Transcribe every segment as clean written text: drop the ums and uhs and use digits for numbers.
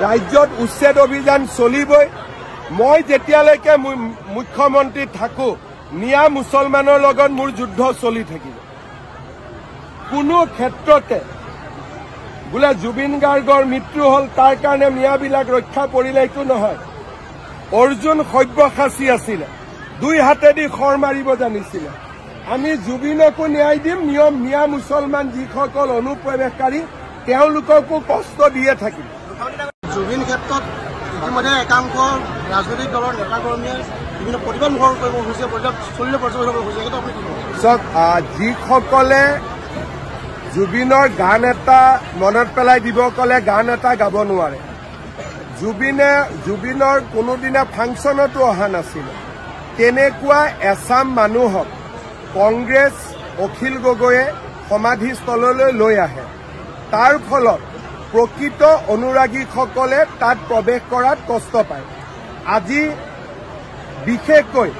ৰাজ্যত উচ্ছেদ অভিযান চলিবই। মই যেতিয়ালৈকে মুখ্যমন্ত্ৰী থাকো মিয়া মুছলমানৰ লগত মোৰ যুদ্ধ চলি থাকিব। কোনো ক্ষেত্ৰতে বোলে জুবিন গাৰ্গৰ মৃত্যু হল তাৰ কাৰণে মিয়াবিলাক ৰক্ষা পৰিলে এইটো নহয়। অৰ্জুন সব্যসাচী আছিলে, দুই হাতেদি খৰ মাৰিব জানিছিলে। আমি জুবিনকো ন্যায় দিম, মিয়া মুছলমান যিসকল অনুপ্ৰৱেশকাৰী তেওঁলোককো কষ্ট দিয়ে থাকিম। জুবিন ক্ষেত্ৰত ইতিমধ্যে একাংশ ৰাজনৈতিক দলৰ নেতাকৰ্মীয়ে বিভিন্ন প্ৰতিবাদ মুখৰ কৰিব খুজিছে, চলিলে পৰ্যবেক্ষণ কৰিব খুজিছে। চাওক, যিসকলে জুবিনৰ গান এটা মনত পেলাই দিব ক'লে গান এটা গাব নোৱাৰে। জুবিনৰ কোনোদিনা ফাংচনতো অহা নাছিলে। তেনেকুৱা এচাম মানুহক কংগ্ৰেছ অখিল গগৈয়ে সমাধিস্থললৈ লৈ আহে। তাৰ ফলত প্ৰকৃত অনুৰাগীসকলে তাত প্ৰৱেশ কৰাত কষ্ট পায়। আজি বিশেষকৈ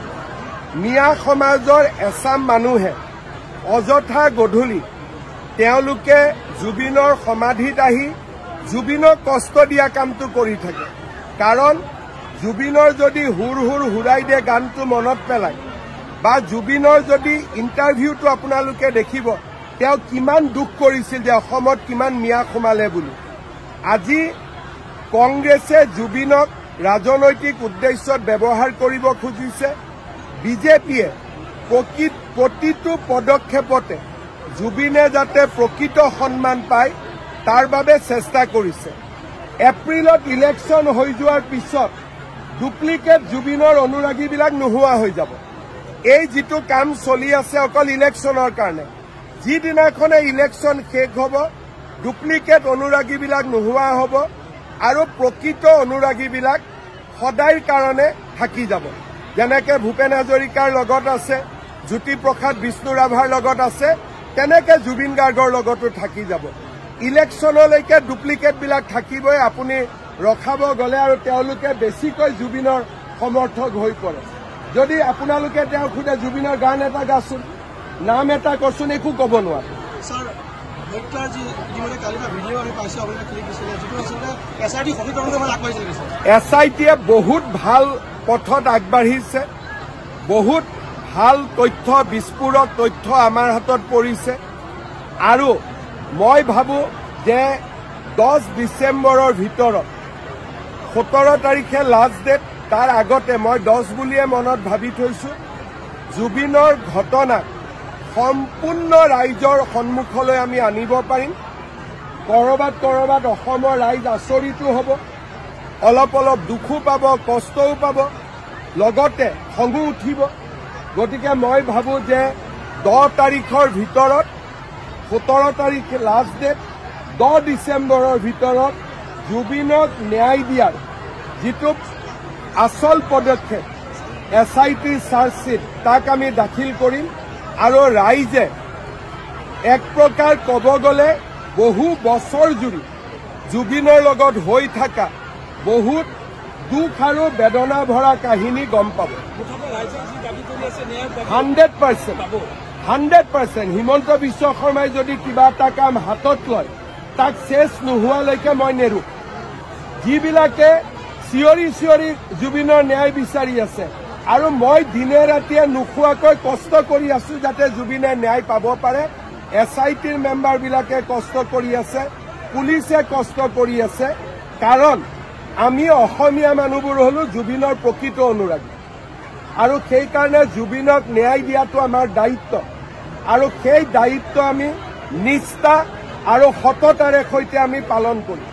মিয়া সমাজৰ এচাম মানুহে অযথা গধূলি তেওঁলোকে জুবিনৰ সমাধিত আহি জুবিনক কষ্ট দিয়া কামটো কৰি থাকে। কাৰণ জুবিনৰ যদি হুৰ হুৰ হুৰাই দিয়ে গানটো মনত পেলায় বা জুবিনৰ যদি ইণ্টাৰভিউটো আপোনালোকে দেখিব তেওঁ কিমান দুখ কৰিছিল যে অসমত কিমান মিয়া সোমালে বুলি। আজি কংগ্ৰেছে জুবিনক ৰাজনৈতিক উদ্দেশ্যত ব্যৱহাৰ কৰিব খুজিছে। বিজেপিয়ে প্ৰতিটো পদক্ষেপতে জুবিনে যাতে প্ৰকৃত সন্মান পায় তাৰ বাবে চেষ্টা কৰিছে। এপ্ৰিলত ইলেকশ্যন হৈ যোৱাৰ পিছত ডুপ্লিকেট জুবিনৰ অনুৰাগীবিলাক নোহোৱা হৈ যাব। এই যিটো কাম চলি আছে অকল ইলেকশ্যনৰ কাৰণে, যিদিনাখনে ইলেকশ্যন শেষ হ'ব ডুপ্লিকেট অনুৰাগীবিলাক নোহোৱা হ'ব আৰু প্ৰকৃত অনুৰাগীবিলাক সদায়ৰ কাৰণে থাকি যাব। যেনেকে ভূপেন হাজৰিকাৰ লগত আছে, জ্যোতিপ্ৰসাদ বিষ্ণু ৰাভাৰ লগত আছে, তেনেকে জুবিন গাৰ্গৰ লগতো থাকি যাব। ইলেকশ্যনলৈকে ডুপ্লিকেটবিলাক থাকিবই। আপুনি ৰখাব গ'লে আৰু তেওঁলোকে বেছিকৈ জুবিনৰ সমৰ্থক হৈ পৰে। যদি আপোনালোকে তেওঁক সোধে জুবিনৰ গান এটা গাচোন, নাম এটা কচোন, একো ক'ব নোৱাৰে। SITয়ে বহুত ভাল পথত আগবাঢ়িছে। বহুত ভাল তথ্য, বিস্ফোৰক তথ্য আমাৰ হাতত পৰিছে। আৰু মই ভাবোঁ যে 10 ডিচেম্বৰৰ ভিতৰত 17 তাৰিখে লাষ্ট ডেট, তাৰ আগতে মই 10 বুলিয়ে মনত ভাবি থৈছোঁ। জুবিনৰ ঘটনাক সম্পূৰ্ণ ৰাইজৰ সন্মুখলৈ আমি আনিব পাৰিম। কৰবাত অসমৰ ৰাইজ আচৰিতো হ'ব, অলপ দুখো পাব, কষ্টও পাব, লগতে খঙো উঠিব। গতিকে মই ভাবোঁ যে 10 তাৰিখৰ ভিতৰত, 17 তাৰিখে লাষ্ট ডেট, 10 ডিচেম্বৰৰ ভিতৰত জুবিনক ন্যায় দিয়াৰ যিটো আচল পদক্ষেপ SIT চাৰ্জশ্বিট তাক আমি দাখিল কৰিম। আৰু ৰাইজে এক প্ৰকাৰ ক'ব গ'লে বহু বছৰ জুৰি জুবিনৰ লগত হৈ থকা বহুত দুখ আৰু বেদনা ভৰা কাহিনী গম পাব। 100%। হিমন্ত বিশ্ব শৰ্মাই যদি কিবা এটা কাম হাতত লয় তাক শেষ নোহোৱালৈকে মই নেৰো। যিবিলাকে চিঞৰি জুবিনৰ ন্যায় বিচাৰি আছে আৰু মই দিনে ৰাতিয়ে নোখোৱাকৈ কষ্ট কৰি আছো যাতে জুবিনে ন্যায় পাব পাৰে। SITৰ মেম্বাৰবিলাকে কষ্ট কৰি আছে, পুলিচে কষ্ট কৰি আছে। কাৰণ আমি অসমীয়া মানুহবোৰ হলো জুবিনৰ প্ৰকৃত অনুৰাগী আৰু সেইকাৰণে জুবিনক ন্যায় দিয়াটো আমাৰ দায়িত্ব। আৰু সেই দায়িত্ব আমি নিষ্ঠা আৰু সততাৰে সৈতে আমি পালন কৰিম।